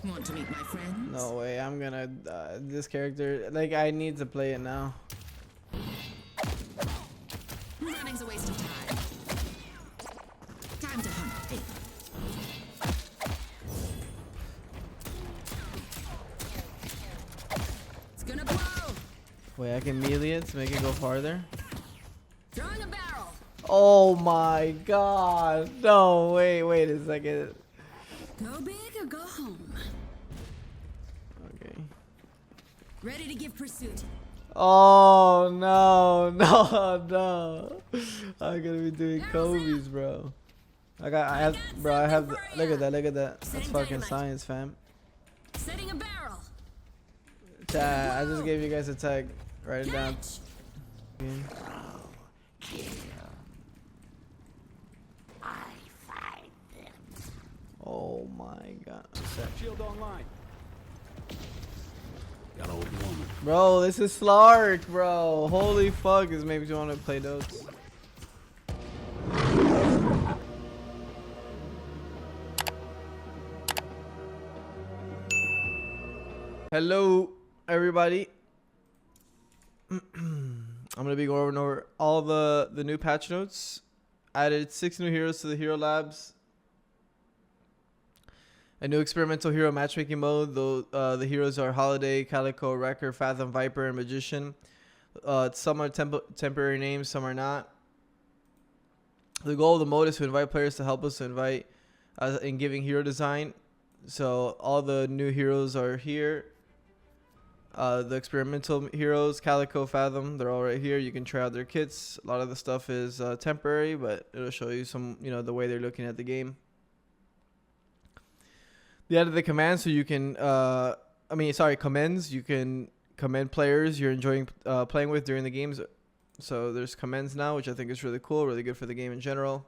Want to meet my friends? No way, I'm gonna this character, like, I need to play it now. Running's a waste of time. Time to hunt. Hey. It's gonna blow. Wait, I can melee it to make it go farther. Throwing a barrel. Oh my god. No, wait a second. Go big or go home. Okay. Ready to give pursuit. Oh no, no. I'm gonna be doing Kobe's, bro. I have, look at that. That's fucking science, fam. Setting a barrel. Chat, I just gave you guys a tag. Write it down. Oh my god. Shield online. Got old woman. Bro, this is Slark, bro. Holy fuck, this makes me want to play Dotes. Hello, everybody. I'm gonna be going over all the new patch notes. Added 6 new heroes to the hero labs. A new experimental hero matchmaking mode. Though the heroes are Holliday, Calico, Wrecker, Fathom, Viper, and Magician. Some are temporary names, some are not. The goal of the mode is to invite players to help us to invite in giving hero design. So all the new heroes are here. The experimental heroes, Calico, Fathom, they're all right here. You can try out their kits. A lot of the stuff is temporary, but it'll show you some, the way they're looking at the game. They added the commands so you can, commends. You can commend players you're enjoying playing with during the games. So there's commends now, which I think is really cool, really good for the game in general.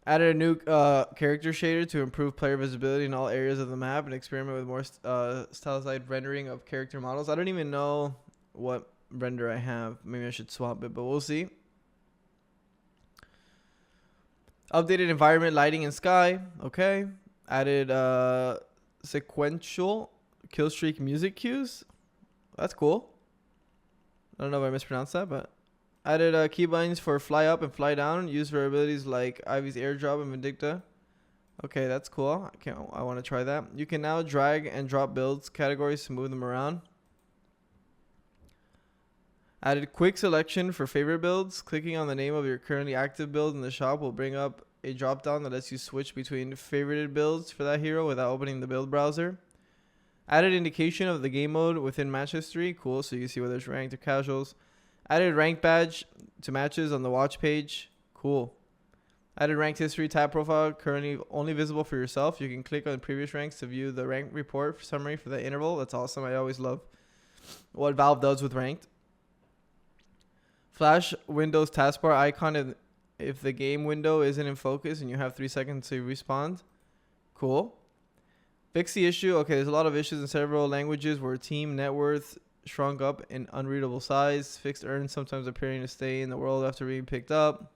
Added a new character shader to improve player visibility in all areas of the map and experiment with more stylized rendering of character models. I don't even know what render I have. Maybe I should swap it, but we'll see. Updated environment, lighting, and sky. Okay. Added sequential killstreak music cues. That's cool. I don't know if I mispronounced that, but added keybinds for fly up and fly down. Used for abilities like Ivy's airdrop and Vindicta. Okay, that's cool. I want to try that. You can now drag and drop builds categories to move them around. Added quick selection for favorite builds. Clicking on the name of your currently active build in the shop will bring up a drop down that lets you switch between favorited builds for that hero without opening the build browser. Added indication of the game mode within match history. Cool, so you can see whether it's ranked or casuals. Added ranked badge to matches on the watch page. Cool. Added ranked history tab profile, currently only visible for yourself. You can click on previous ranks to view the rank report summary for the interval. That's awesome. I always love what Valve does with ranked. Flash Windows taskbar icon if the game window isn't in focus and you have 3 seconds to respond. Cool. Fix the issue. Okay, there's a lot of issues in several languages where team net worth shrunk up in unreadable size. Fixed earns sometimes appearing to stay in the world after being picked up.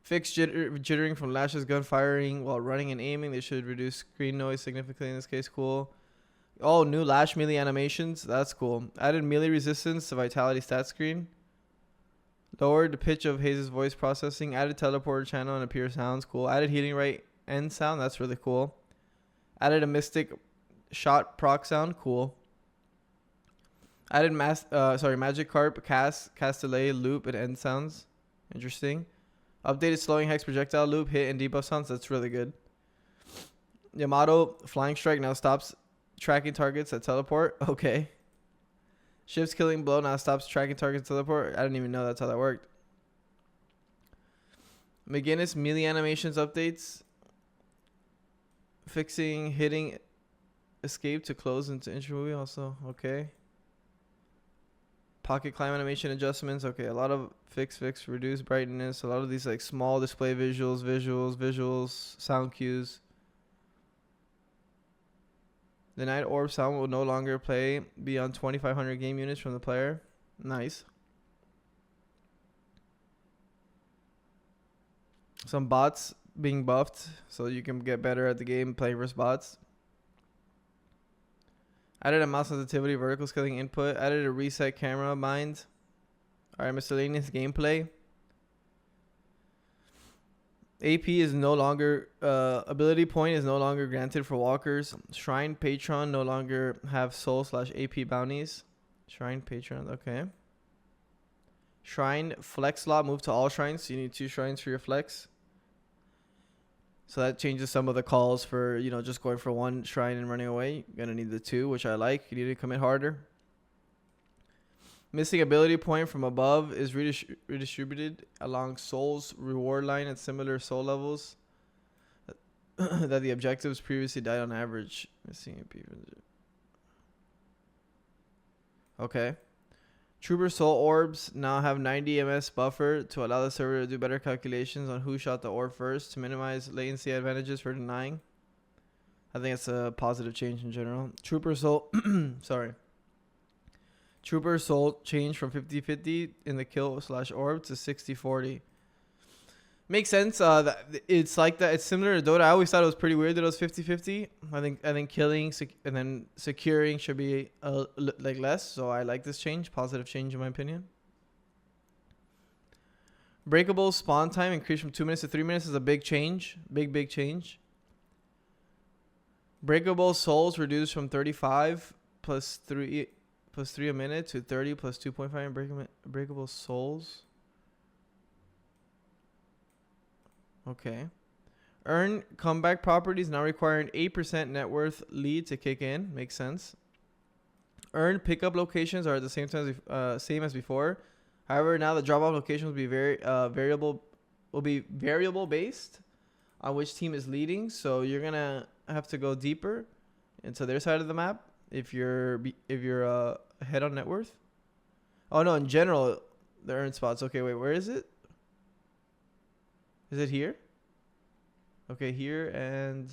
Fixed jittering from lashes gun firing while running and aiming. They should reduce screen noise significantly in this case. Cool. Oh, new lash melee animations. That's cool. Added melee resistance to vitality stat screen. Lowered the pitch of Haze's voice processing. Added teleporter channel and appear sounds. Cool. Added healing rate end sound. That's really cool. Added a mystic shot proc sound. Cool. Added magic carp cast delay loop and end sounds. Interesting. Updated slowing hex projectile loop hit and debuff sounds. That's really good. Yamato flying strike now stops tracking targets at teleport. Okay. Shifts killing blow now stops tracking targets at teleport. I didn't even know that's how that worked. McGinnis melee animations updates. Fixing hitting escape to close into intro movie also. Okay. Pocket climb animation adjustments. Okay, a lot of fix, reduce brightness. A lot of these like small display visuals, sound cues. The night orb sound will no longer play beyond 2,500 game units from the player. Nice. Some bots being buffed, so you can get better at the game playing versus bots. Added a mouse sensitivity, vertical scaling input. Added a reset camera bind. Alright, miscellaneous gameplay. AP is no longer, ability point is no longer granted for walkers. Shrine Patron no longer have soul / AP bounties. Shrine Patron, okay. Shrine flex slot moved to all shrines, so you need 2 shrines for your flex. So that changes some of the calls for, you know, just going for 1 shrine and running away. You're gonna need the 2, which I like. You need to commit harder. Missing ability point from above is redistributed along soul's reward line at similar soul levels that the objectives previously died on average. Missing AP. Okay. Trooper soul orbs now have 90 ms buffer to allow the server to do better calculations on who shot the orb first to minimize latency advantages for denying. I think it's a positive change in general. Trooper soul, sorry. Trooper soul changed from 50-50 in the kill / orb to 60-40. Makes sense. It's like that. It's similar to Dota. I always thought it was pretty weird that it was 50-50. I think killing and then securing should be like less. So I like this change. Positive change in my opinion. Breakable spawn time increased from 2 minutes to 3 minutes is a big change. Big change. Breakable souls reduced from 35 plus 3 a minute to 30 plus 2.5 breakable souls. Okay. Earn comeback properties now require an 8% net worth lead to kick in. Makes sense. Earn pickup locations are at the same time same as before. However, now the drop-off location will be variable based on which team is leading. So you're gonna have to go deeper into their side of the map if you're ahead on net worth. Oh no, in general, the earn spots. Okay, wait, where is it? Is it here? Okay, here and...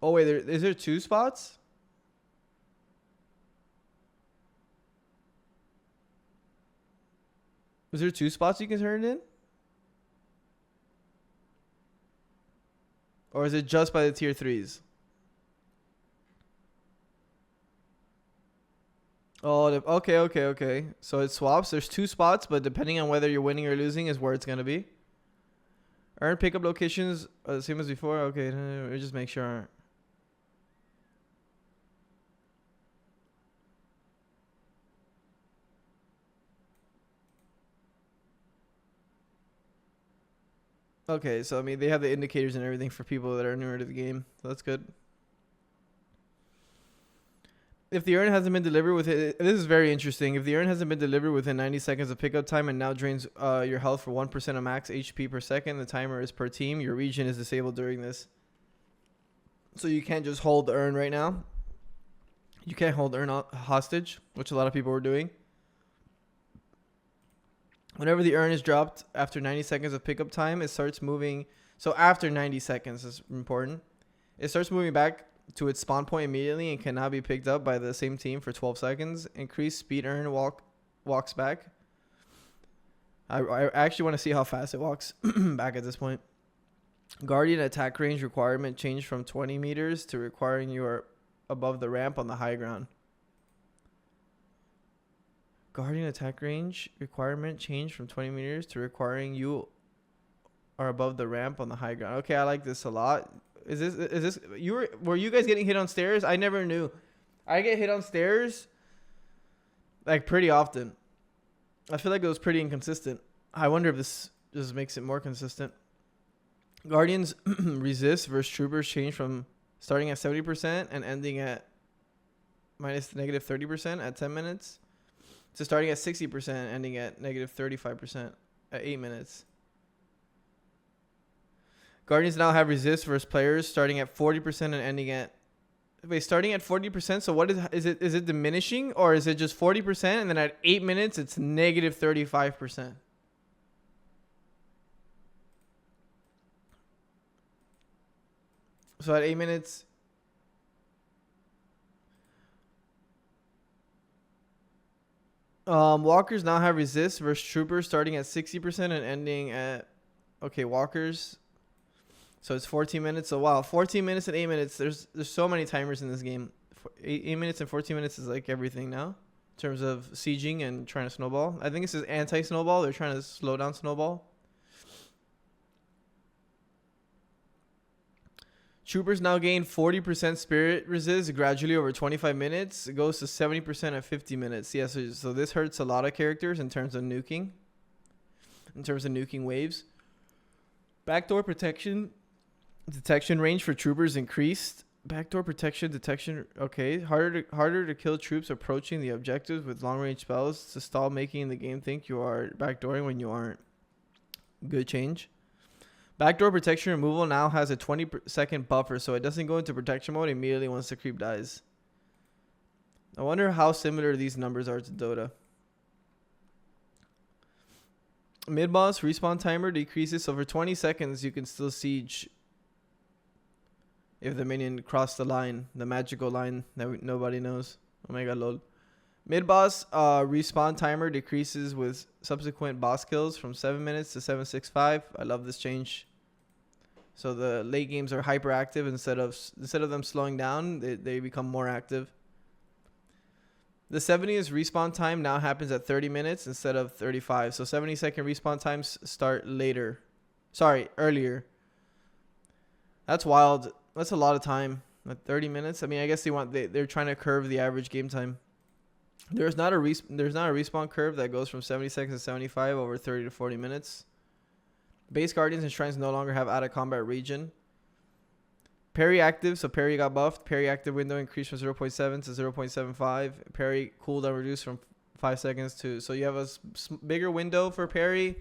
Oh wait, is there 2 spots? Is there 2 spots you can turn it in? Or is it just by the tier 3s? Oh, okay. So it swaps. There's 2 spots, but depending on whether you're winning or losing is where it's going to be. Earn pickup locations are the same as before. Okay, let me just make sure. Okay, so I mean, they have the indicators and everything for people that are newer to the game. So that's good. If the urn hasn't been delivered within... This is very interesting. If the urn hasn't been delivered within 90 seconds of pickup time and now drains your health for 1% of max HP per second, the timer is per team. Your region is disabled during this. So you can't just hold the urn right now. You can't hold the urn hostage, which a lot of people were doing. Whenever the urn is dropped after 90 seconds of pickup time, it starts moving. So after 90 seconds is important. It starts moving back to its spawn point immediately and cannot be picked up by the same team for 12 seconds. Increased speed urn walks back. I actually want to see how fast it walks back at this point. Guardian attack range requirement changed from 20 meters to requiring you are above the ramp on the high ground. Guardian attack range requirement changed from 20 meters to requiring you are above the ramp on the high ground. Okay, I like this a lot. Is this were you guys getting hit on stairs? I never knew. I get hit on stairs like pretty often. I feel like it was pretty inconsistent. I wonder if this just makes it more consistent. Guardians resist versus troopers change from starting at 70% and ending at minus negative 30% at 10 minutes to starting at 60% ending at negative 35% at 8 minutes. Guardians now have resist versus players starting at 40% and ending at... Wait, starting at 40%? So what is it? Is it diminishing or is it just 40% and then at 8 minutes it's negative 35%? So at 8 minutes... Walkers now have resist versus troopers starting at 60% and ending at, okay, walkers. So it's 14 minutes. So wow, 14 minutes and 8 minutes. There's so many timers in this game. 8 minutes and 14 minutes is like everything now in terms of sieging and trying to snowball. I think this is anti-snowball. They're trying to slow down snowball. Troopers now gain 40% spirit resist gradually over 25 minutes. It goes to 70% at 50 minutes. Yeah, so this hurts a lot of characters in terms of nuking. In terms of nuking waves. Backdoor protection. Detection range for troopers increased. Backdoor protection detection. Okay. Harder to kill troops approaching the objectives with long range spells to stall, making the game think you are backdooring when you aren't. Good change. Backdoor protection removal now has a 20-second buffer, so it doesn't go into protection mode immediately once the creep dies. I wonder how similar these numbers are to Dota. Mid-boss respawn timer decreases, so for 20 seconds you can still siege if the minion crossed the line, the magical line that nobody knows. Oh my god, lol. Mid-boss respawn timer decreases with subsequent boss kills from 7 minutes to 7.65. I love this change. So the late games are hyperactive instead of them slowing down, they become more active. The 70th respawn time now happens at 30 minutes instead of 35. So 70-second respawn times start later. Sorry, earlier. That's wild. That's a lot of time. Like 30 minutes. I mean, I guess they're trying to curve the average game time. There's not a respawn curve that goes from 70 seconds to 75 over 30 to 40 minutes. Base Guardians and Shrines no longer have out of combat region. Parry active, so parry got buffed. Parry active window increased from 0.7 to 0.75. Parry cooldown reduced from 5 seconds to... So you have a bigger window for parry,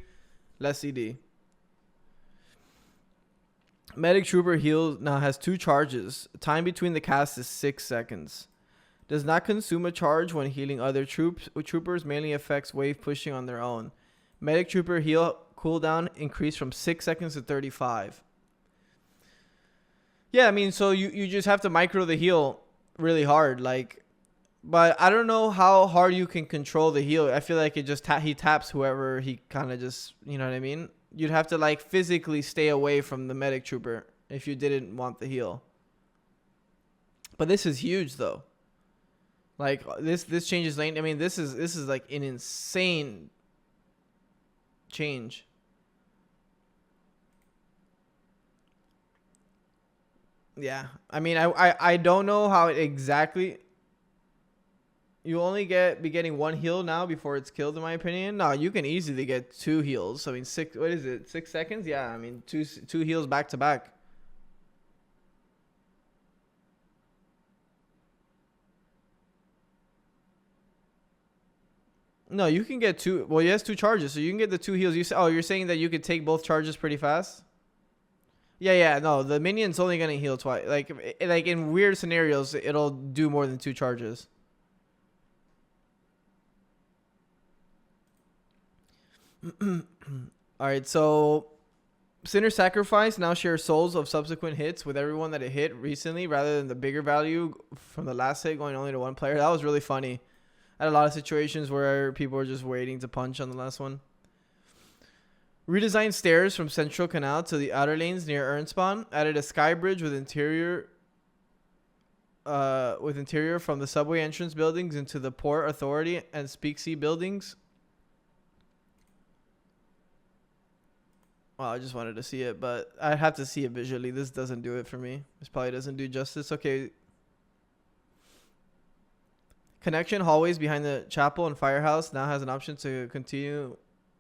less CD. Medic Trooper heal now has 2 charges. Time between the casts is 6 seconds. Does not consume a charge when healing other troopers. Mainly affects wave pushing on their own. Medic Trooper heal cooldown increased from 6 seconds to 35. Yeah, I mean, so you just have to micro the heal really hard, like, but I don't know how hard you can control the heal. I feel like it just he taps whoever he kind of just, you know what I mean? You'd have to like physically stay away from the medic trooper if you didn't want the heal. But this is huge though. Like this changes lane. I mean, this is like an insane change. Yeah, I mean, I don't know how it exactly. You only be getting 1 heal now before it's killed, in my opinion. No, you can easily get 2 heals. I mean, 6. What is it? 6 seconds? Yeah, I mean, two heals back to back. No, you can get 2. Well, he has 2 charges, so you can get the 2 heals. You're saying that you could take both charges pretty fast? Yeah, no, the minion's only gonna heal twice. Like in weird scenarios, it'll do more than 2 charges. Alright, so Sinner Sacrifice now shares souls of subsequent hits with everyone that it hit recently, rather than the bigger value from the last hit going only to 1 player. That was really funny. I had a lot of situations where people were just waiting to punch on the last one. Redesigned stairs from Central Canal to the outer lanes near Urn Spawn. Added a sky bridge with interior from the subway entrance buildings into the Port Authority and Speaksea buildings. Well, I just wanted to see it, but I'd have to see it visually. This doesn't do it for me. This probably doesn't do justice. Okay. Connection hallways behind the chapel and firehouse now has an option to continue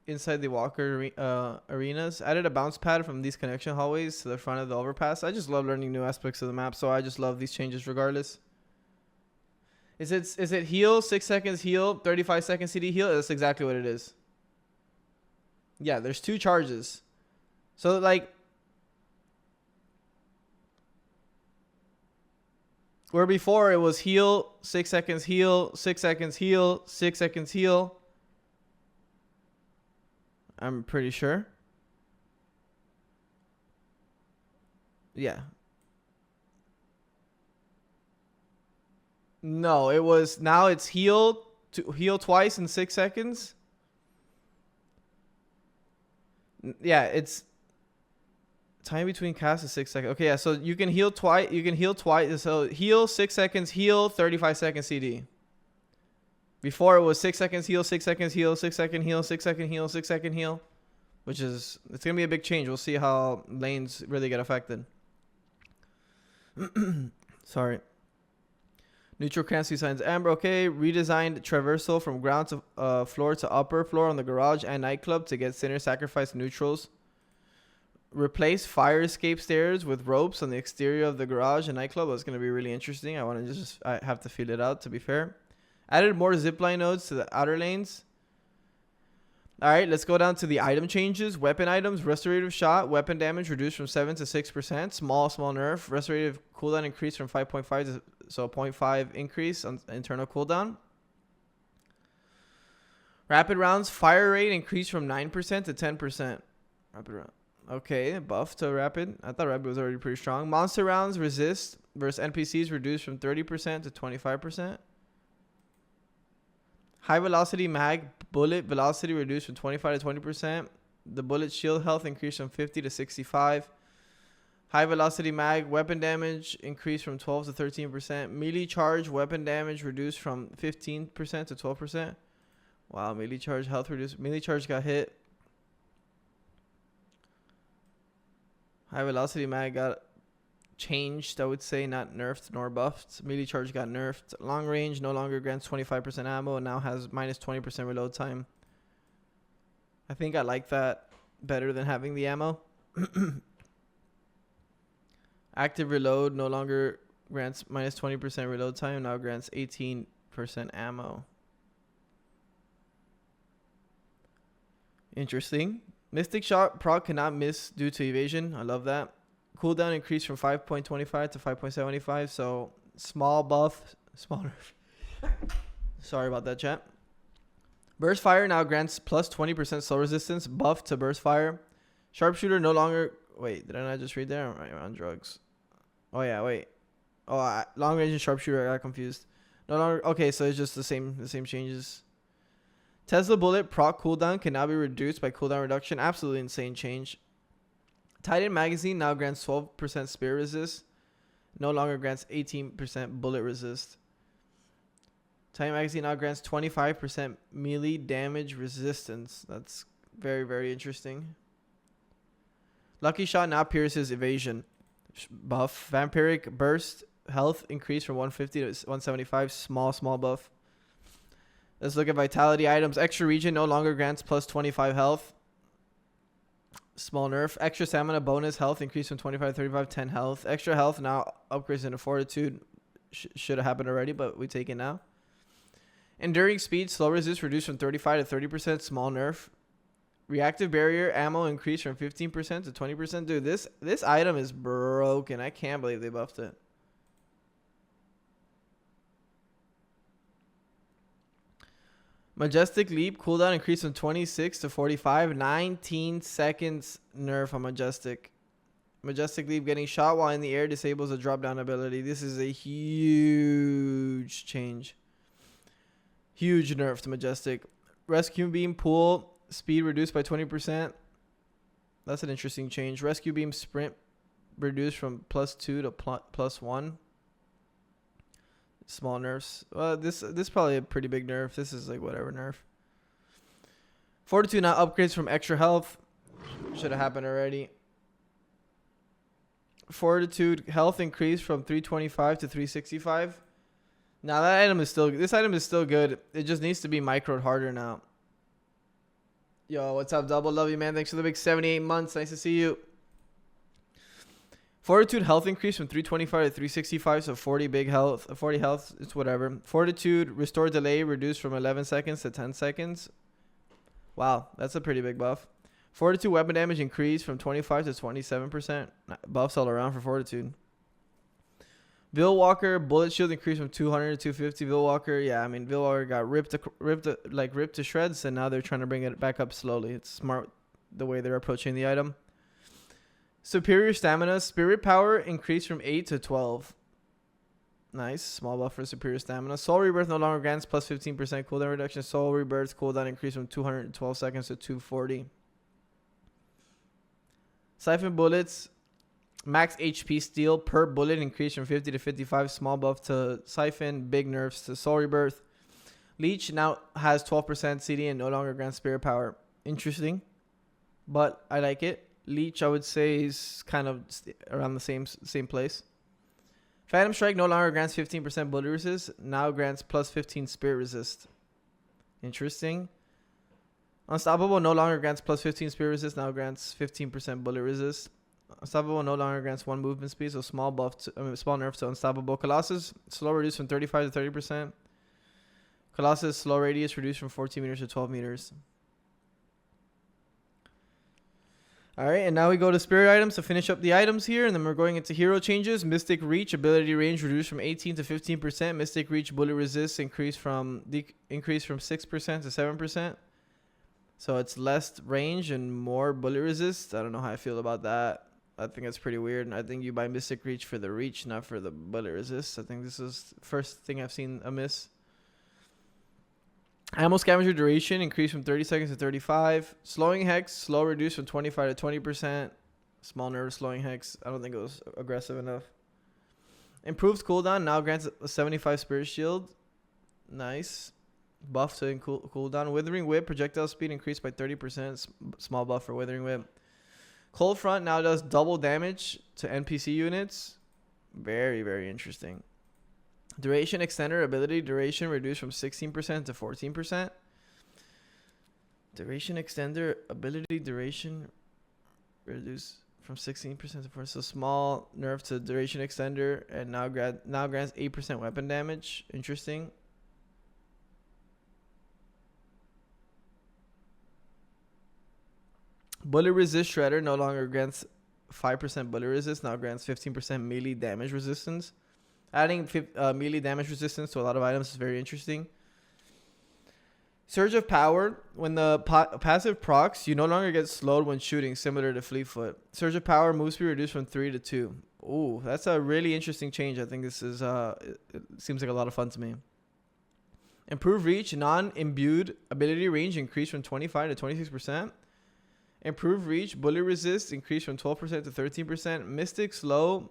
inside the walker arenas. Added a bounce pad from these connection hallways to the front of the overpass. I just love learning new aspects of the map, so I just love these changes regardless. Is it heal, 6 seconds heal, 35 seconds CD heal? That's exactly what it is. Yeah, there's 2 charges. So like, where before it was heal, 6 seconds heal, 6 seconds heal, 6 seconds heal. I'm pretty sure. Yeah. No, it was, now it's heal, to heal twice in 6 seconds. Yeah, it's time between casts is 6 seconds. Okay, yeah, so you can heal twice. You can heal twice. So heal 6 seconds, heal 35 seconds CD. Before it was 6 seconds heal, 6 seconds heal, 6 second heal, 6 second heal, 6 second heal, which is it's gonna be a big change. We'll see how lanes really get affected. Sorry. Neutral can't see signs. Amber, okay. Redesigned traversal from ground to floor to upper floor on the garage and nightclub to get center sacrifice neutrals. Replace fire escape stairs with ropes on the exterior of the garage and nightclub. That's going to be really interesting. I have to feel it out, to be fair. Added more zipline nodes to the outer lanes. All right, let's go down to the item changes. Weapon items, restorative shot, weapon damage reduced from 7 to 6%. Small nerf. Restorative cooldown increased from 5.5 to so a 0.5 increase on internal cooldown. Rapid rounds, fire rate increased from 9% to 10%. Rapid round. Okay, buff to rapid. I thought rapid was already pretty strong. Monster rounds resist versus NPCs reduced from 30% to 25%. High velocity mag bullet velocity reduced from 25 to 20%. The bullet shield health increased from 50 to 65. High velocity mag weapon damage increased from 12 to 13%. Melee charge weapon damage reduced from 15% to 12%. Wow, melee charge health reduced. Melee charge got hit. High velocity mag got changed, I would say, not nerfed nor buffed. Melee charge got nerfed. Long range no longer grants 25% ammo and now has minus 20% reload time. I think I like that better than having the ammo. Active reload no longer grants minus 20% reload time, now grants 18% ammo. Interesting. Mystic shot proc cannot miss due to evasion. I love that. Cooldown increased from 5.25 to 5.75. So small buff, small nerf. Sorry about that, chat. Burst fire now grants plus 20% slow resistance. Buff to burst fire. Sharpshooter no longer. Wait, did I not just read there? I'm on drugs. Oh yeah, wait. Oh, long range and sharpshooter. I got confused. No longer. Okay, so it's just the same changes. Tesla bullet proc cooldown can now be reduced by cooldown reduction. Absolutely insane change. Titan magazine now grants 12% spear resist. No longer grants 18% bullet resist. Titan magazine now grants 25% melee damage resistance. That's very, very interesting. Lucky shot now pierces evasion. Buff. Vampiric burst health increased from 150 to 175. Small buff. Let's look at vitality items. Extra region no longer grants plus 25 health. Small nerf. Extra stamina bonus health increased from 25 to 35. 10 health. Extra health now upgrades into fortitude. Should have happened already, but we take it now. Enduring speed slow resist reduced from 35 to 30%. Small nerf. Reactive barrier ammo increased from 15% to 20%. Dude, this item is broken. I can't believe they buffed it. Majestic leap cooldown increased from 26 to 45. 19 seconds nerf on Majestic. Majestic leap getting shot while in the air disables a drop down ability. This is a huge change. Huge nerf to Majestic. Rescue beam pool speed reduced by 20%. That's an interesting change. Rescue beam sprint reduced from +2 to +1. Small nerfs. This is probably a pretty big nerf. This is like whatever nerf. Fortitude now upgrades from extra health. Should have happened already. Fortitude health increased from 325 to 365. Now that item is still. This item is still good. It just needs to be microed harder now. Yo, what's up, Double? Love you, man. Thanks for the big 78 months. Nice to see you. Fortitude health increase from 325 to 365, so 40 big health, 40 health, it's whatever. Fortitude restore delay reduced from 11 seconds to 10 seconds. Wow, that's a pretty big buff. Fortitude weapon damage increased from 25 to 27%. Buffs all around for Fortitude. Vilwalker bullet shield increased from 200 to 250. Vilwalker, yeah, I mean Vilwalker got ripped to shreds, and now they're trying to bring it back up slowly. It's smart the way they're approaching the item. Superior stamina. Spirit power increased from 8 to 12. Nice. Small buff for superior stamina. Soul Rebirth no longer grants plus 15% cooldown reduction. Soul Rebirth cooldown increase from 212 seconds to 240. Siphon bullets. Max HP steal per bullet increase from 50 to 55. Small buff to Siphon. Big nerfs to Soul Rebirth. Leech now has 12% CD and no longer grants spirit power. Interesting. But I like it. Leech, I would say, is kind of around the same place. Phantom Strike no longer grants 15% bullet resist. Now grants plus 15 spirit resist. Interesting. Unstoppable no longer grants plus 15 spirit resist. Now grants 15% bullet resist. Unstoppable no longer grants 1 movement speed. So small small nerf to Unstoppable. Colossus slow reduced from 35 to 30%. Colossus slow radius reduced from 14 meters to 12 meters. Alright, and now we go to spirit items to finish up the items here, and then we're going into hero changes. Mystic Reach, ability range reduced from 18 to 15%. Mystic Reach bullet resist increased from 6% to 7%. So it's less range and more bullet resist. I don't know how I feel about that. I think that's pretty weird. I think you buy Mystic Reach for the reach, not for the bullet resist. I think this is the first thing I've seen amiss. Ammo scavenger duration increased from 30 seconds to 35. Slowing hex, slow reduced from 25 to 20%. Small nerve slowing hex. I don't think it was aggressive enough. Improved cooldown now grants a 75 spirit shield. Nice. Buff to cooldown. Withering Whip, projectile speed increased by 30%. Small buff for Withering Whip. Cold Front now does double damage to NPC units. Very, very interesting. Duration extender ability duration reduced from 16% to 14%. Duration extender ability duration reduced from 16% to 4%. So small nerf to duration extender, and now grants 8% weapon damage. Interesting. Bullet resist shredder no longer grants 5% bullet resist. Now grants 15% melee damage resistance. Adding melee damage resistance to a lot of items is very interesting. Surge of Power. When the passive procs, you no longer get slowed when shooting, similar to Fleetfoot. Surge of Power move speed reduced from 3 to 2. Ooh, that's a really interesting change. I think this is it seems like a lot of fun to me. Improved Reach. Non-imbued ability range increased from 25 to 26%. Improved Reach. Bullet resist increased from 12% to 13%. Mystic Slow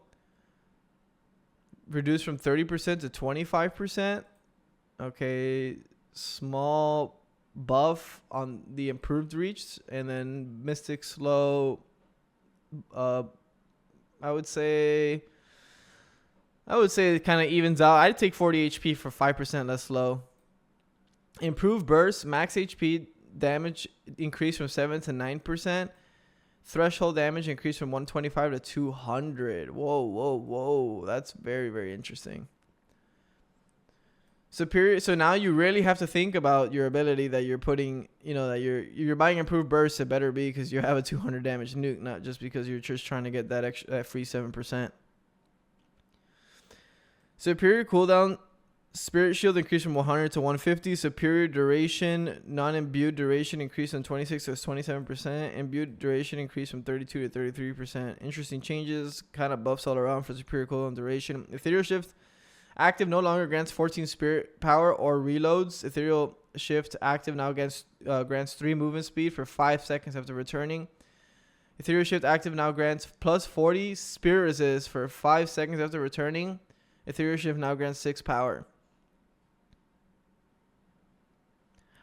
reduced from 30% to 25%. Okay, small buff on the improved reach, and then Mystic Slow. I would say it kind of evens out. I'd take 40 HP for 5% less slow. Improved Burst, max HP damage increased from 7 to 9%. Threshold damage increased from 125 to 200. Whoa. That's very, very interesting. Superior. So now you really have to think about your ability that you're putting, that you're buying improved burst. It better be because you have a 200 damage nuke, not just because you're just trying to get that free 7%. Superior cooldown. Spirit Shield increased from 100 to 150. Superior duration, non-imbued duration increased from 26 to 27%. Imbued duration increased from 32 to 33%. Interesting changes, kind of buffs all around for superior cooldown duration. Ethereal Shift active no longer grants 14 spirit power or reloads. Ethereal Shift active now grants 3 movement speed for 5 seconds after returning. Ethereal Shift active now grants plus 40 spirit resist for 5 seconds after returning. Ethereal Shift now grants 6 power.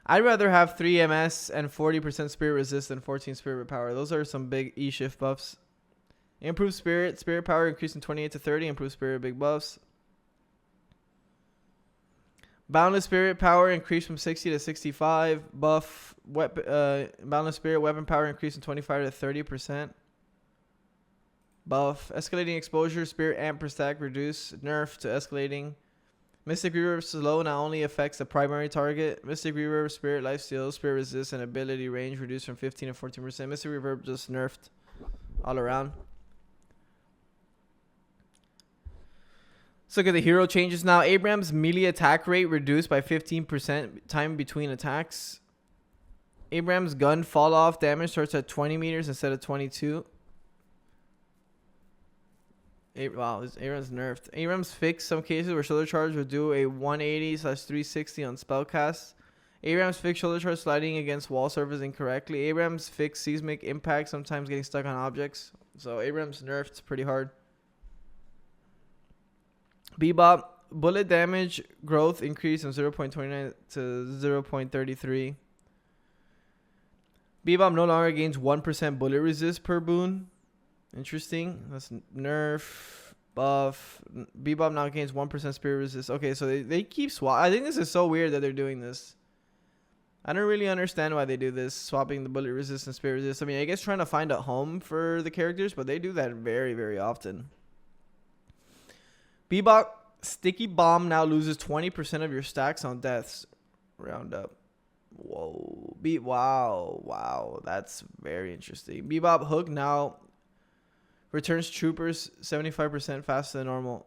I'd rather have 3 MS and 40% spirit resist than 14 spirit power. Those are some big E-shift buffs. Improved spirit. Spirit power increased from 28 to 30. Improved spirit big buffs. Boundless spirit power increased from 60 to 65. Buff. Boundless spirit weapon power increased from 25 to 30%. Buff. Escalating exposure. Spirit amp per stack reduced. Nerf to escalating. Mystic Reverb slow now only affects the primary target. Mystic Reverb, Spirit Lifesteal, Spirit Resist, and Ability range reduced from 15 to 14%. Mystic Reverb just nerfed all around. Let's look at the hero changes now. Abraham's melee attack rate reduced by 15% time between attacks. Abraham's gun fall off damage starts at 20 meters instead of 22. Wow, this ARAM's nerfed. ARAM's fixed some cases where shoulder charge would do a 180/360 on spellcast. ARAM's fixed shoulder charge sliding against wall surface incorrectly. ARAM's fixed seismic impact, sometimes getting stuck on objects. So ARAM's nerfed pretty hard. Bebop, bullet damage growth increase from 0.29 to 0.33. Bebop no longer gains 1% bullet resist per boon. Interesting. That's nerf. Buff. Bebop now gains 1% spirit resist. Okay, so they keep swap. I think this is so weird that they're doing this. I don't really understand why they do this, swapping the bullet resist and spirit resist. I mean, I guess trying to find a home for the characters, but they do that very, very often. Bebop sticky bomb now loses 20% of your stacks on deaths. Round up. Whoa. Wow. That's very interesting. Bebop hook now returns troopers 75% faster than normal.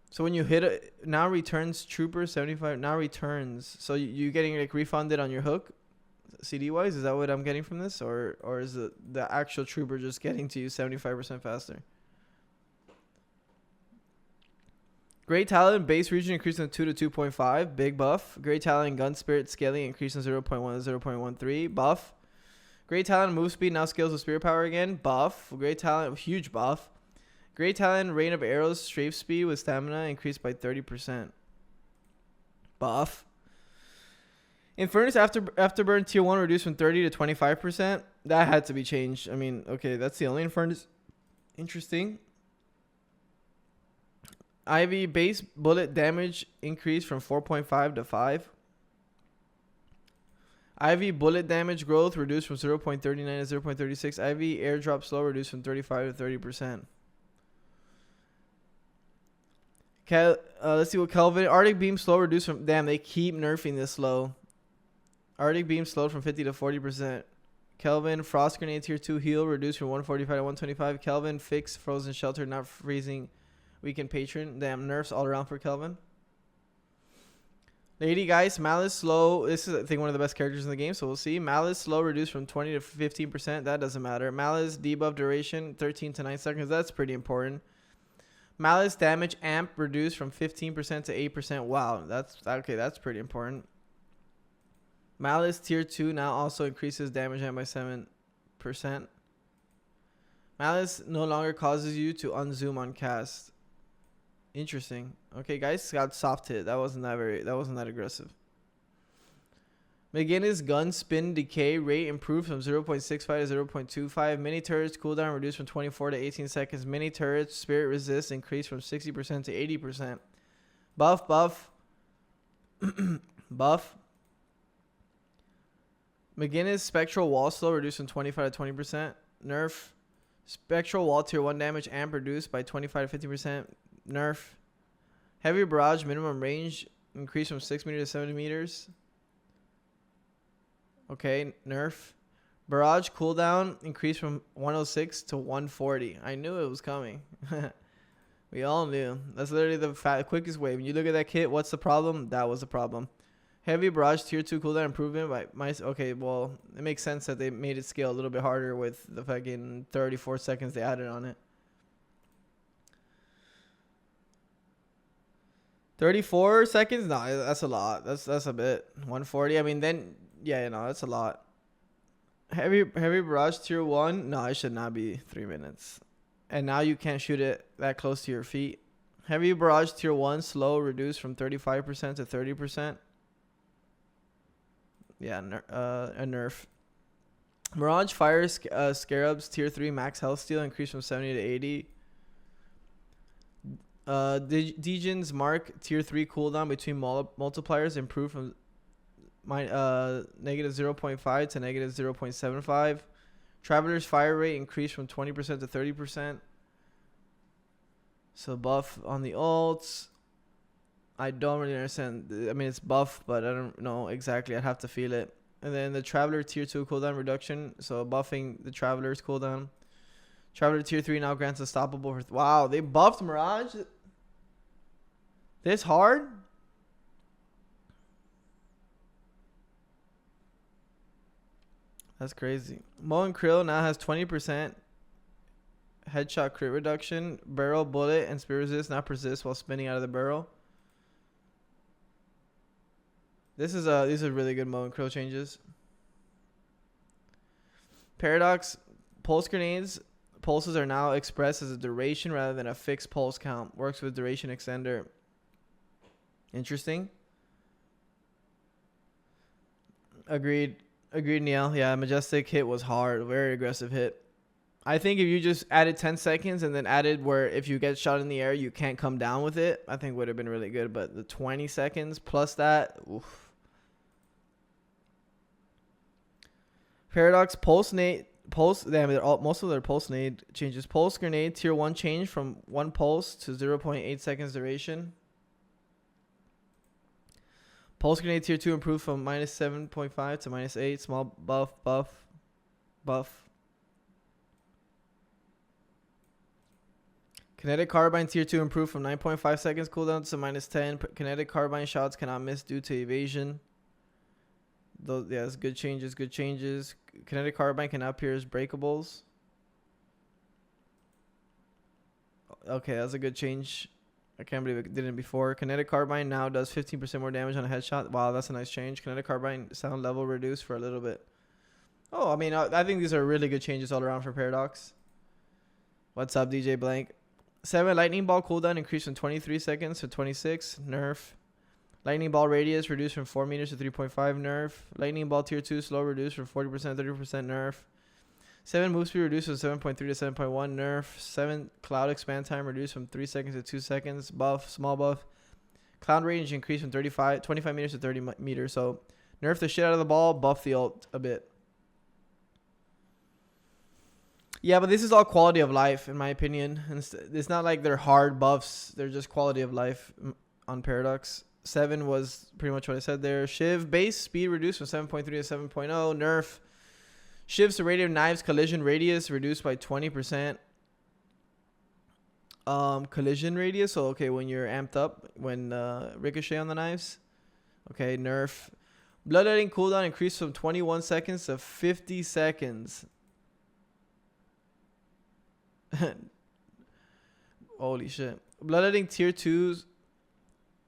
So when you hit it, now returns troopers 75. Now returns. So you getting like refunded on your hook, CD wise? Is that what I'm getting from this, or is it the actual trooper just getting to you 75% faster? Great Talent base region increased from 2 to 2.5. Big buff. Great Talent gun spirit scaling increased from 0.1 to 0.13. Buff. Great Talent move speed now scales with spirit power again. Buff. Great Talent huge buff. Great Talent rain of arrows strafe speed with stamina increased by 30%. Buff. Infernus afterburn tier 1 reduced from 30 to 25%. That had to be changed. I mean, okay, that's the only Infernus. Interesting. Ivy base bullet damage increased from 4.5 to 5. Ivy bullet damage growth reduced from 0.39 to 0.36. Ivy airdrop slow reduced from 35 to 30%. Let's see what Kelvin. Arctic beam slow reduced from. Damn, they keep nerfing this slow. Arctic beam slowed from 50 to 40%. Kelvin frost grenade tier 2 heal reduced from 145 to 125. Kelvin fix frozen shelter not freezing. Weakened patron. Damn, nerfs all around for Kelvin. Lady Geist, Malice slow. This is, I think, one of the best characters in the game, so we'll see. Malice slow reduced from 20 to 15%. That doesn't matter. Malice debuff duration 13 to 9 seconds. That's pretty important. Malice damage amp reduced from 15% to 8%. Wow, that's okay. That's pretty important. Malice tier 2 now also increases damage amp by 7%. Malice no longer causes you to unzoom on cast. Interesting. Okay, guys, got soft hit. That wasn't that aggressive. McGinnis gun spin decay rate improved from 0.65 to 0.25. Mini turrets cooldown reduced from 24 to 18 seconds. Mini turrets spirit resist increased from 60% to 80%. Buff. Buff. McGinnis spectral wall slow reduced from 25 to 20%. Nerf. Spectral wall tier 1 damage amp reduced by 25 to 50%. Nerf. Heavy barrage minimum range increased from 6 meters to 70 meters. Okay, nerf. Barrage cooldown increased from 106 to 140. I knew it was coming. We all knew. That's literally the quickest way. When you look at that kit, what's the problem? That was the problem. Heavy barrage tier 2 cooldown improvement by okay, well, it makes sense that they made it scale a little bit harder with the fucking 34 seconds they added on it. 34 seconds? No, that's a lot. That's a bit. 140. I mean, then yeah, no, that's a lot. Heavy barrage tier 1? No, it should not be 3 minutes. And now you can't shoot it that close to your feet. Heavy barrage tier 1 slow reduced from 35% to 30%. Yeah, a nerf. Mirage fire scarabs tier 3 max health steal increased from 70 to 80. Degen's mark tier 3 cooldown between multipliers improved from negative 0.5 to negative 0.75. Traveler's fire rate increased from 20% to 30%. So buff on the ults. I don't really understand. I mean, it's buff, but I don't know exactly. I'd have to feel it. And then the Traveler tier 2 cooldown reduction. So buffing the Traveler's cooldown. Traveler tier 3 now grants unstoppable for... Wow, they buffed Mirage? This hard? That's crazy. Mo and Krill now has 20% Headshot crit reduction. Barrel, bullet, and spear resist not persist while spinning out of the barrel. These are really good mode crow changes. Paradox. Pulse grenades. Pulses are now expressed as a duration rather than a fixed pulse count. Works with duration extender. Interesting. Agreed. Agreed, Neil. Yeah, Majestic hit was hard. Very aggressive hit. I think if you just added 10 seconds and then added where if you get shot in the air, you can't come down with it, I think would have been really good. But the 20 seconds plus that, oof. Paradox, pulse nade, damn, most of their pulse nade changes. Pulse grenade, tier 1 change from 1 pulse to 0.8 seconds duration. Pulse grenade tier 2 improved from minus 7.5 to minus 8. Small buff. Kinetic carbine tier 2 improved from 9.5 seconds cooldown to minus 10. Kinetic carbine shots cannot miss due to evasion. Those, yeah, that's good changes. Good changes. Kinetic carbine can now pierce breakables. Okay, that's a good change. I can't believe it didn't before. Kinetic carbine now does 15% more damage on a headshot. Wow, that's a nice change. Kinetic carbine sound level reduced for a little bit. Oh, I mean, I think these are really good changes all around for Paradox. What's up, DJ Blank? 7 lightning ball cooldown increased from 23 seconds to 26. Nerf. Lightning ball radius reduced from 4 meters to 3.5. Nerf. Lightning ball tier 2 slow reduced from 40% to 30%. Nerf. 7 move speed reduced from 7.3 to 7.1. Nerf. 7 cloud expand time reduced from 3 seconds to 2 seconds. Buff. Small buff. Cloud range increased from 25 meters to 30 meters. So nerf the shit out of the ball. Buff the ult a bit. Yeah, but this is all quality of life, in my opinion. And it's not like they're hard buffs. They're just quality of life on Paradox. 7 was pretty much what I said there. Shiv, base speed reduced from 7.3 to 7.0. Nerf. Shiv's serrated knives collision radius reduced by 20%. Collision radius. So, okay, when you're amped up, when ricochet on the knives. Okay, nerf. Bloodletting cooldown increased from 21 seconds to 50 seconds. Holy shit. Bloodletting tier 2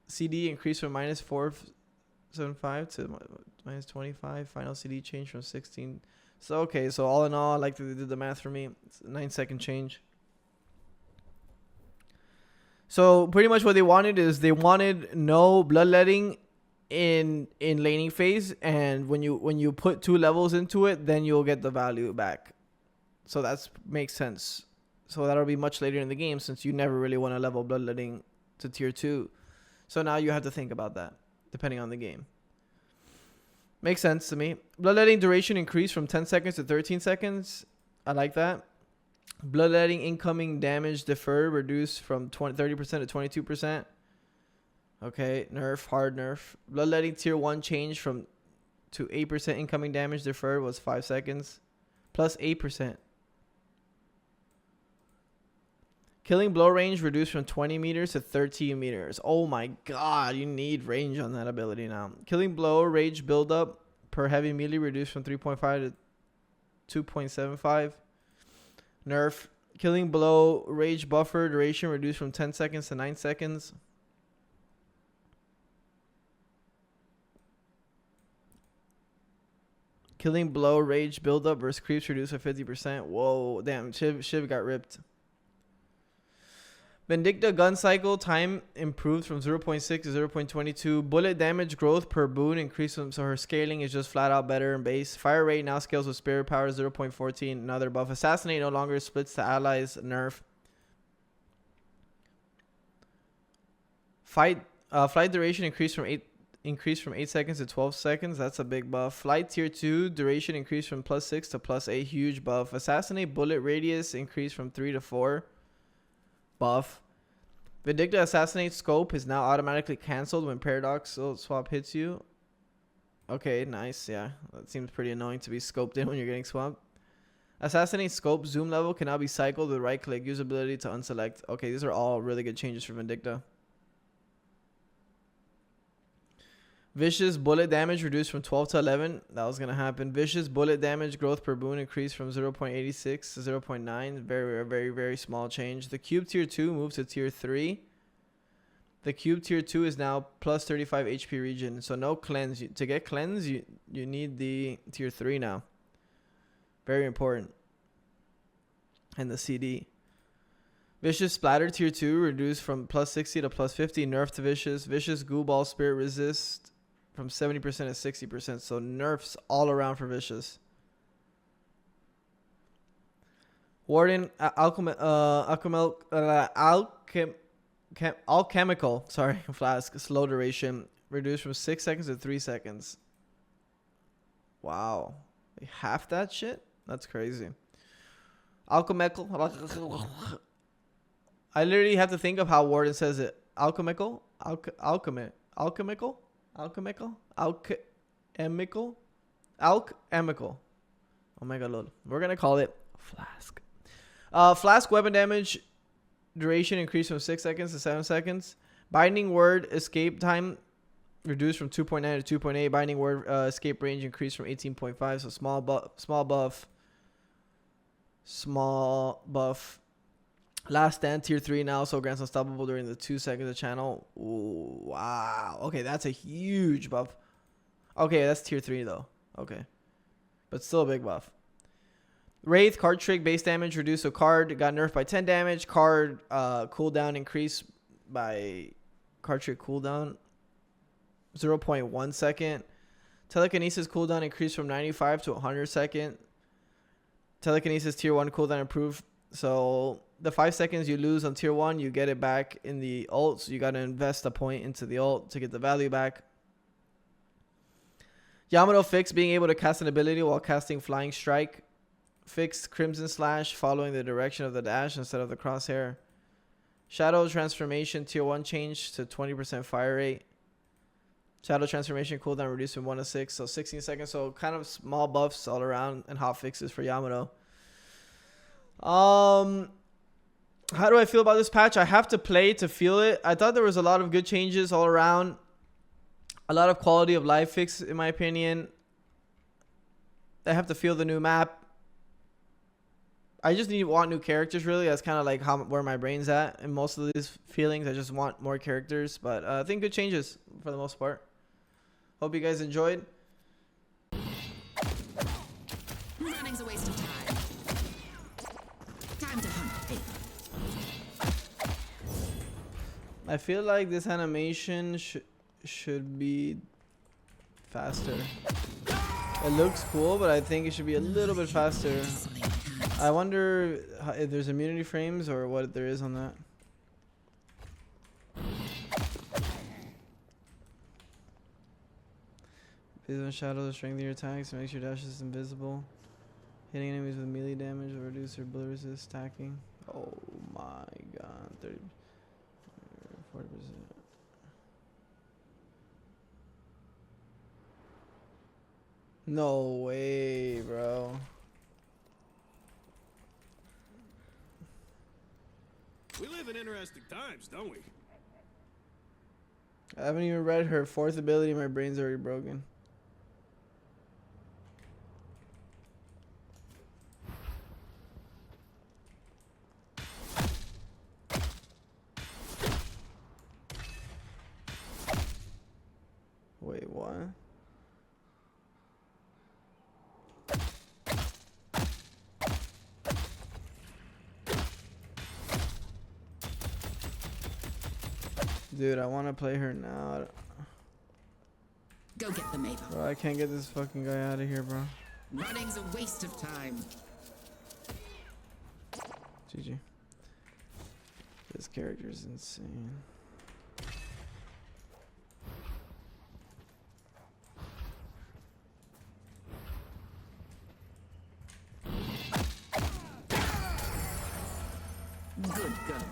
CD increased from minus 475 to minus 25. Final CD change from 16. So, okay. So, all in all, I like that they did the math for me. It's a 9-second change. So, pretty much what they wanted is they wanted no bloodletting in laning phase. And when you put 2 levels into it, then you'll get the value back. So, that makes sense. So that'll be much later in the game since you never really want to level bloodletting to tier 2. So now you have to think about that depending on the game. Makes sense to me. Bloodletting duration increased from 10 seconds to 13 seconds. I like that. Bloodletting incoming damage deferred reduced from 30% to 22%. Okay, nerf, hard nerf. Bloodletting tier 1 change from to 8% incoming damage deferred was 5 seconds. Plus 8%. Killing blow range reduced from 20 meters to 13 meters. Oh my god, you need range on that ability now. Killing blow rage buildup per heavy melee reduced from 3.5 to 2.75. Nerf. Killing blow rage buffer duration reduced from 10 seconds to 9 seconds. Killing blow rage buildup versus creeps reduced by 50%. Whoa, damn, Shiv got ripped. Vindicta gun cycle time improved from 0.6 to 0.22. Bullet damage growth per boon increased, so her scaling is just flat out better in base. Fire rate now scales with spirit power 0.14. Another buff. Assassinate no longer splits to allies. Nerf. Flight duration increased from 8 seconds to 12 seconds. That's a big buff. Flight tier 2 duration increased from +6 to +8. Huge buff. Assassinate bullet radius increased from 3 to 4. Buff. Vindicta assassinate scope is now automatically cancelled when paradox swap hits you. Okay, nice. Yeah, that seems pretty annoying to be scoped in when you're getting swamped. Assassinate scope zoom level can now be cycled with right click. Use ability to unselect. Okay, these are all really good changes for Vindicta. Vicious bullet damage reduced from 12 to 11. That was going to happen. Vicious bullet damage growth per boon increased from 0.86 to 0.9. Very, very, very small change. The cube tier 2 moved to tier 3. The cube tier 2 is now plus 35 HP regen. So no cleanse. To get cleanse, you need the tier 3 now. Very important. And the CD. Vicious splatter tier 2 reduced from plus 60 to plus 50. Nerf to Vicious. Vicious goo ball spirit resist from 70% to 60%. So nerfs all around for Vicious. Warden alchemical flask slow duration reduced from 6 seconds to 3 seconds. Wow. Like half that shit? That's crazy. Alchemical. I literally have to think of how Warden says it. Alchemical? Alchemical? Oh my god, lol. We're gonna call it flask. Flask weapon damage duration increased from 6 seconds to 7 seconds. Binding word escape time reduced from 2.9 to 2.8. Binding word escape range increased from 18.5. So small buff. Last stand tier 3 now, so grants unstoppable during the 2 seconds of channel. Ooh, wow. Okay, that's a huge buff. Okay, that's tier 3 though. Okay. But still a big buff. Wraith card trick base damage reduced, so card got nerfed by 10 damage. Card cooldown increased by card trick cooldown 0.1 second. Telekinesis cooldown increased from 95 to 100 second. Telekinesis tier 1 cooldown improved. So the 5 seconds you lose on tier 1, you get it back in the ult. So you got to invest a point into the ult to get the value back. Yamato fixed being able to cast an ability while casting Flying Strike. Fixed Crimson Slash following the direction of the dash instead of the crosshair. Shadow Transformation tier 1 changed to 20% fire rate. Shadow Transformation cooldown reduced from 1 to 6, so 16 seconds. So kind of small buffs all around and hot fixes for Yamato. How do I feel about this patch? I have to play to feel it. I thought there was a lot of good changes all around. A lot of quality of life fix, in my opinion. I have to feel the new map. I just want new characters, really. That's kind of like where my brain's at in most of these feelings. I just want more characters. But I think good changes for the most part. Hope you guys enjoyed. Running's a waste of time. Time to hunt. I feel like this animation should be faster. It looks cool, but I think it should be a little bit faster. I wonder if there's immunity frames or what there is on that. Based on shadows, strengthen your attacks, makes your dashes invisible. Hitting enemies with melee damage will reduce their bullet resist, stacking. Oh my god, 30%, 40%. No way, bro. We live in interesting times, don't we? I haven't even read her 4th ability. My brain's already broken. Wait, what? Dude, I want to play her now. Go get the Maple. Bro, I can't get this fucking guy out of here, bro. Running's a waste of time. GG. This character is insane. Good girl.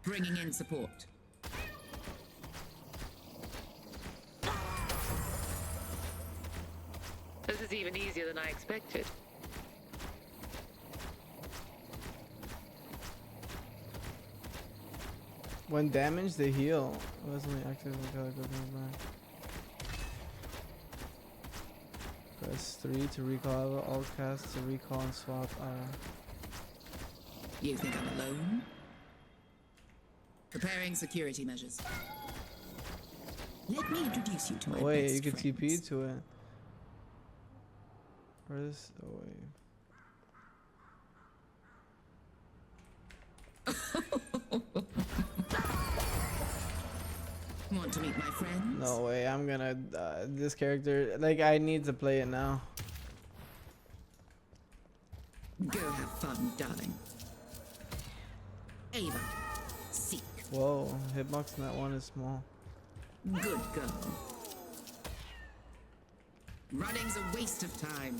Bringing in support. This is even easier than I expected. When damaged, they heal. It wasn't active when Calico comes back. Press 3 to recall, alt cast to recall and swap. You think I'm alone? Preparing security measures. Let me introduce you to my Wait, best you can friends. TP to it. Where's oh wait. Want to meet my friends? No way, I'm gonna this character like I need to play it now. Go have fun, darling. Ava, seek. Whoa, hitbox in that one is small. Good girl. Running's a waste of time.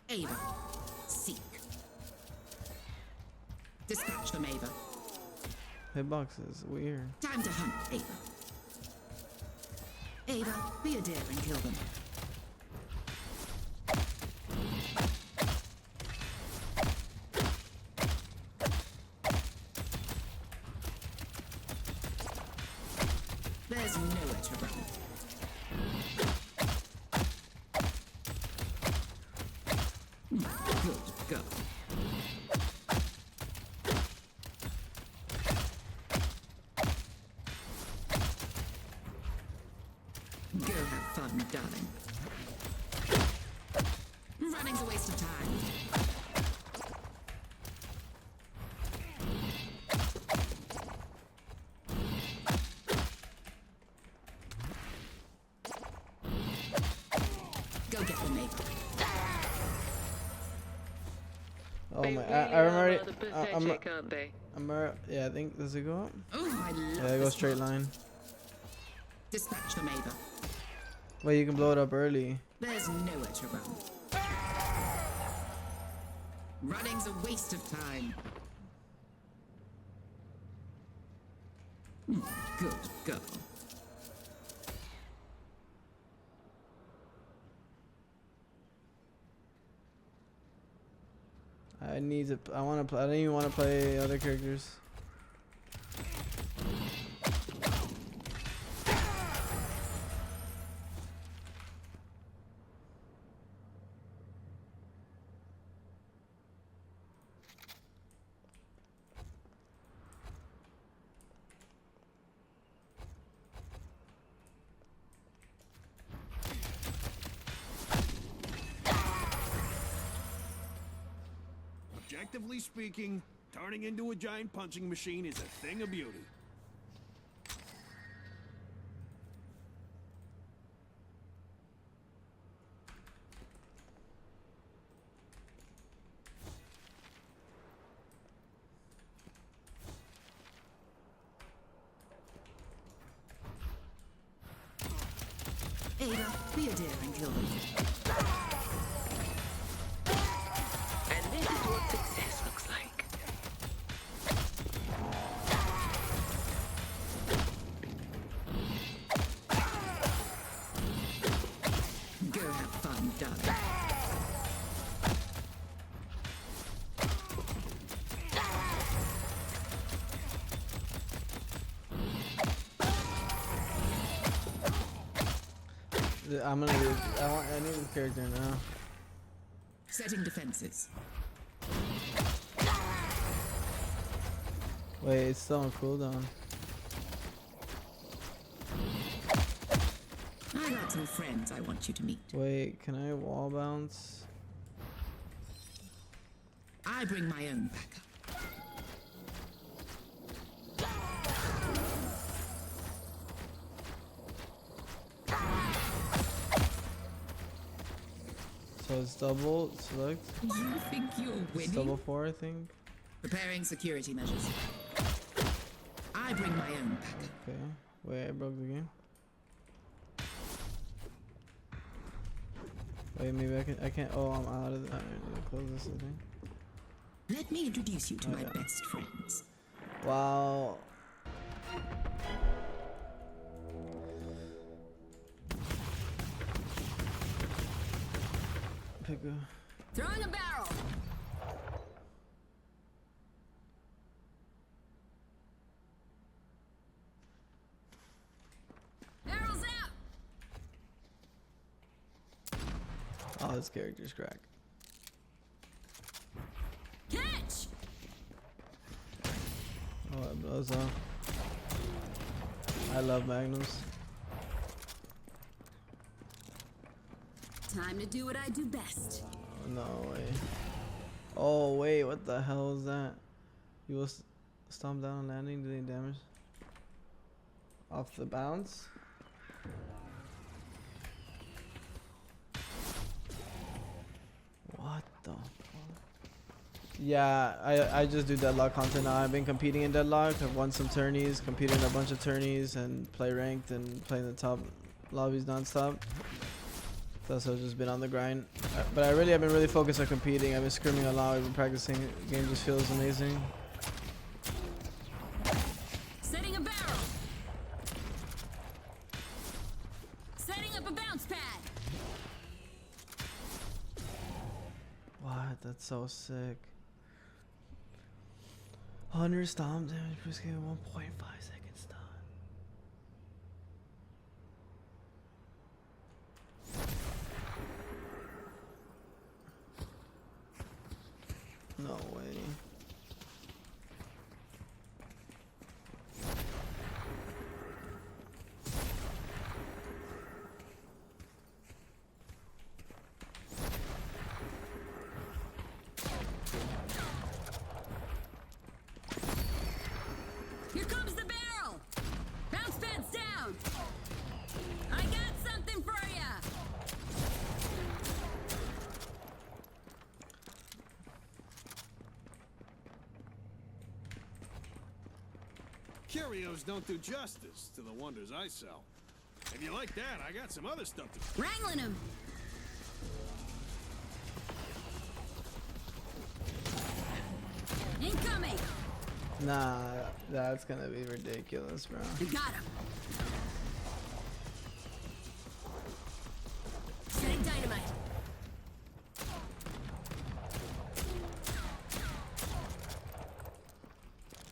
Ava, seek. Dispatch them, Ava. Hitbox is weird. Time to hunt, Ava. Ava, be a dear and kill them. There's nowhere to run. Good girl. Go have fun, darling. Running's a waste of time. Go get them, mate. Oh They my, really I are remember. rather pathetic, aren't they? Yeah, I think does it go up? Oh, I love Yeah, it goes this straight one. line. Dispatch them, Ava. Wait, you can blow it up early. There's nowhere to run. Running's a waste of time. Good girl. I need to. I want to play. I don't even want to play other characters. Objectively speaking, turning into a giant punching machine is a thing of beauty. Ava, be a dear and kill them. And this is what success looks like. Go have fun, darling. I'm gonna. I need this character now. Setting defenses. Wait, it's still on cooldown. I got some friends I want you to meet. Wait, can I wall bounce? I bring my own backup. So it's double select. You think you're It's winning? double 4, I think. Preparing security measures. I bring my own backup. Okay. Wait, I broke the game. Wait, maybe I can't. Oh, I'm out of. I need to close this. I think. Let me introduce you to Oh, my yeah. best friends. Wow. Pick a. Throwing a barrel. Barrels out. Oh, this character's crack. Catch. Oh, it blows up. I love magnums. Time to do what I do best. No way. Oh wait, what the hell is that? You will stomp down on landing, do any damage? Off the bounce? What the fuck? Yeah, I just do Deadlock content now. I've been competing in Deadlock. I've won some tourneys, competed in a bunch of tourneys, and play ranked and play in the top lobbies nonstop. That's why I've just been on the grind. But I've been really focused on competing. I've been screaming a lot. I've been practicing. The game just feels amazing. Setting a barrel. Setting up a bounce pad. What? That's so sick. 100 stomp damage per game, 1.5 seconds stun. No way. Here comes the barrel. Bounce pad's down. I got something for ya. Curios don't do justice to the wonders I sell. If you like that, I got some other stuff to. Wrangling him. Incoming. Nah, that's gonna be ridiculous, bro. I got him. Setting dynamite.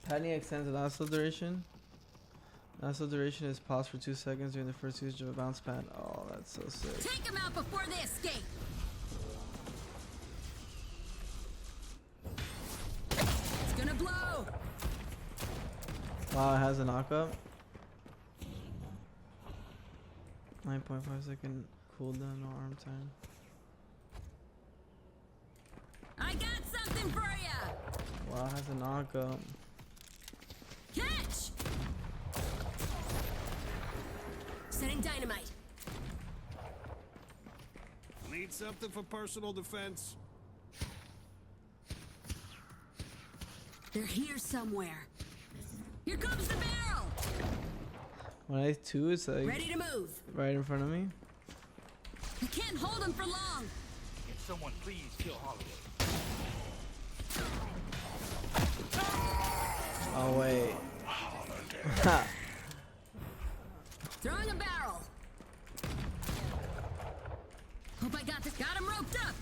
Patty extends the lasso duration. Lasso duration is paused for 2 seconds during the first usage of a bounce pad. Oh, that's so sick. Take them out before they escape. It's gonna blow. Wow, it has a knockup. 9.5 second cooldown, no arm time. I got something for ya. Wow, it has a knockup. Catch. Setting dynamite. Need something for personal defense? They're here somewhere. Here comes the barrel. When I 2, it's like Ready to move. right in front of me. I can't hold them for long. Can someone please kill Holliday? Oh wait. Throwing a barrel. Hope I got this. Got him roped up.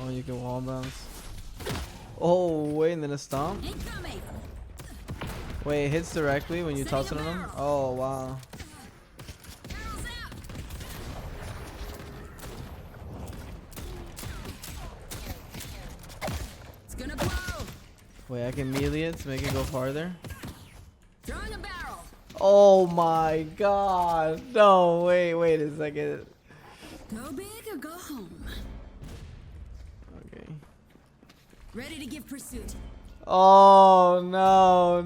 Oh, you can wall bounce. Oh wait, and then a stomp. Incoming. Wait, it hits directly when you Setting toss it a on them. barrel. Oh wow. Barrel's out. It's gonna blow. Wait, I can melee it to make it go farther. Throwing a barrel. Oh my god. No, wait a second. Go big or go home. Okay. Ready to give pursuit. Oh no.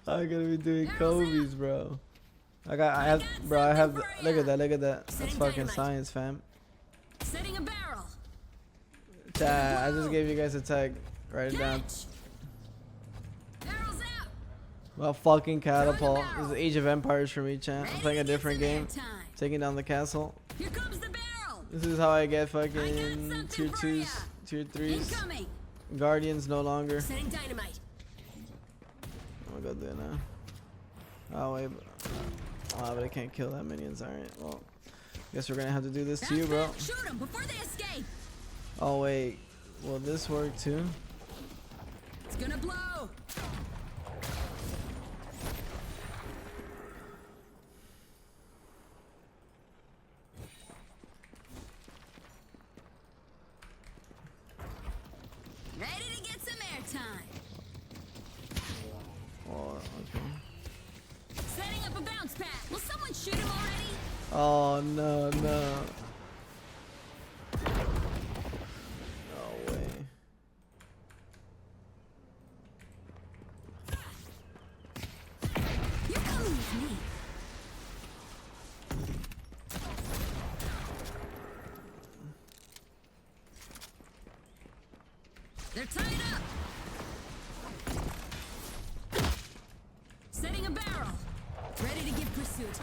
I'm gonna be doing Kobe's, bro. I have look at that. That's Setting fucking dynamite. science, fam. Setting a barrel. Chat, I just gave you guys a tag. Write it down. Catch. Barrel's out. Well, fucking catapult. This is Age of Empires for me, chat. I'm Ready playing a to get different some game. airtime. Taking down the castle. Here comes the barrel. This is how I get I got fucking something tier for 2s, ya. tier 3s. Incoming. Guardians no longer. Setting dynamite. I'll go do it now. Oh wait. Oh, but I can't kill that minions. Alright, well. Guess we're gonna have to do this to you, bro. Shoot them before they escape. Oh wait. Will this work too? It's gonna blow. Ready to get some airtime. Oh, okay. Setting up a bounce pad. Will someone shoot him already? Oh no, no. No way. You're coming with me. They're tied up. Setting a barrel. Ready to give pursuit.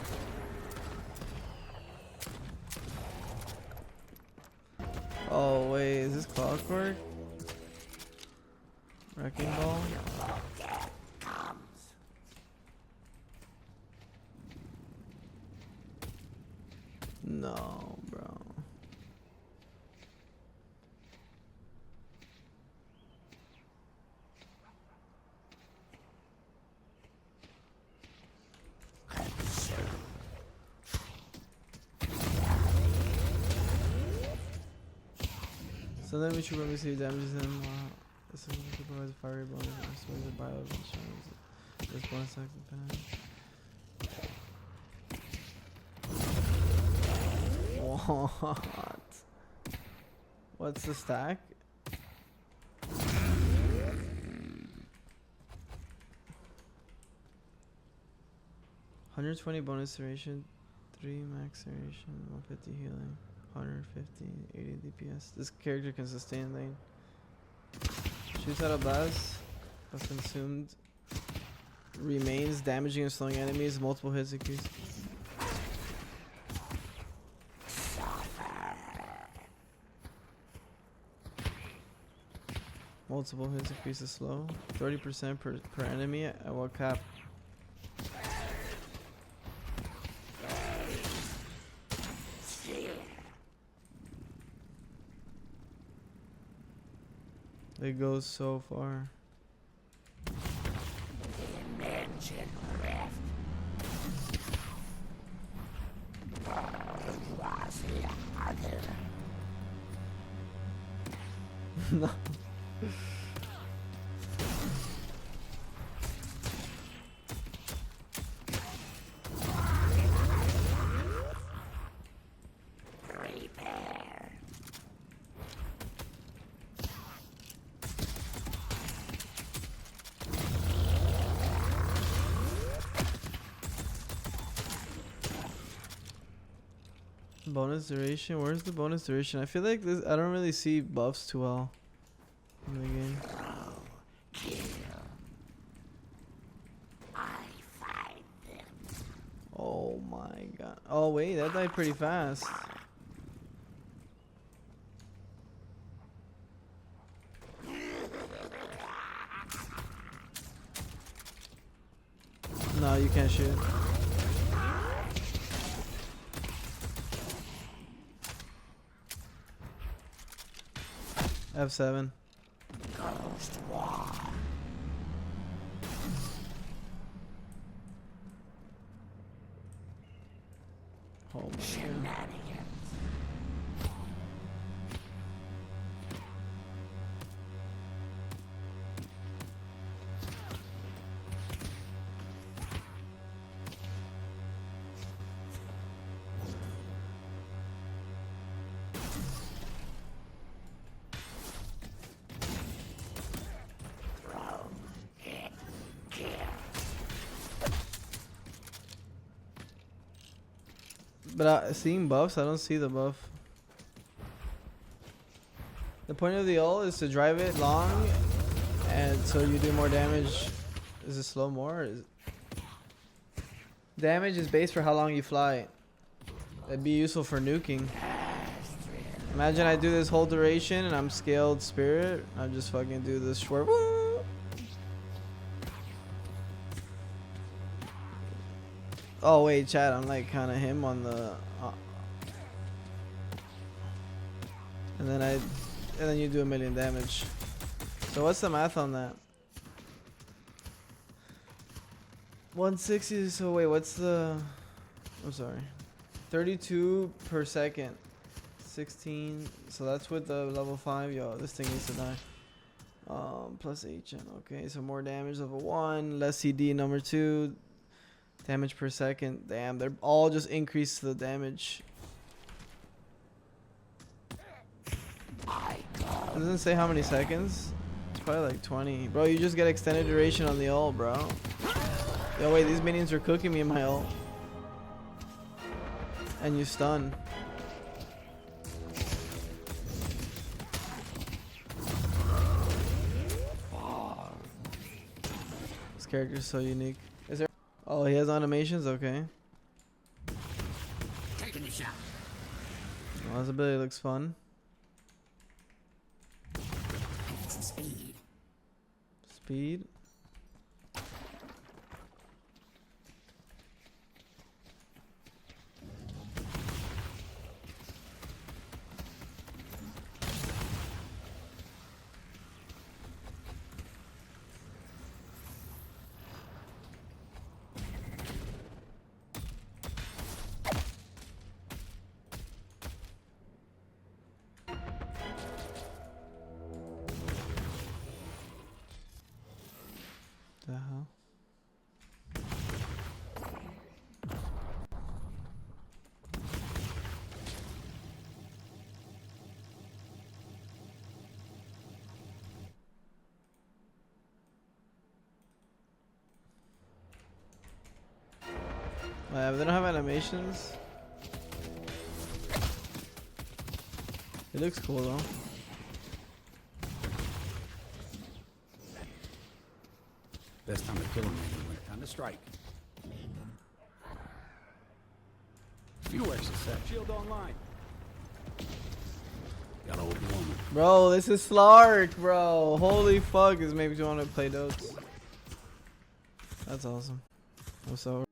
Oh wait, is this clockwork? Wrecking ball? No, bro. So then we should probably see damages them. This is provides a fire bonus. So the bio insurance. This bonus action pen. What? What's the stack? $120 bonus duration, 3 max duration, 150 healing, 150, 80 DPS. This character can sustain lane. Shoots out a blast, was consumed, remains damaging and slowing enemies, multiple hits increase. Multiple hits increases slow, 30% per enemy at what cap? It goes so far. No. Bonus duration? Where's the bonus duration? I feel like this. I don't really see buffs too well in the game. Oh my god. Oh wait, that died pretty fast. No, you can't shoot. F7. Oh my god. But seeing buffs, I don't see the buff. The point of the ult is to drive it long, and so you do more damage. Is it slow more? Damage is based for how long you fly. That'd be useful for nuking. Imagine I do this whole duration and I'm scaled spirit. I just fucking do this short. Woo! Oh wait, chat. I'm like kind of him on the. And then you do 1,000,000 damage. So what's the math on that? 160. So wait, what's the? I'm sorry. 32 per second. 16. So that's with the level 5. Yo, this thing needs to die. Plus HN. Okay, so more damage level 1. Less CD number 2. Damage per second. Damn, they're all just increase the damage. It doesn't say how many seconds. It's probably like 20. Bro, you just get extended duration on the ult, bro. Yo, wait, these minions are cooking me in my ult. And you stun. This character is so unique. Is there? Oh, he has animations? Okay. Taking a shot. Well, his ability looks fun. Some speed. Speed. The hell? They don't have animations. It looks cool though. Best time to kill him anyway. Time to strike. Few extra set. Shield online. Gotta hold the woman. Bro, this is Slark, bro. Holy fuck, this makes me want to play Dotes. That's awesome. What's up?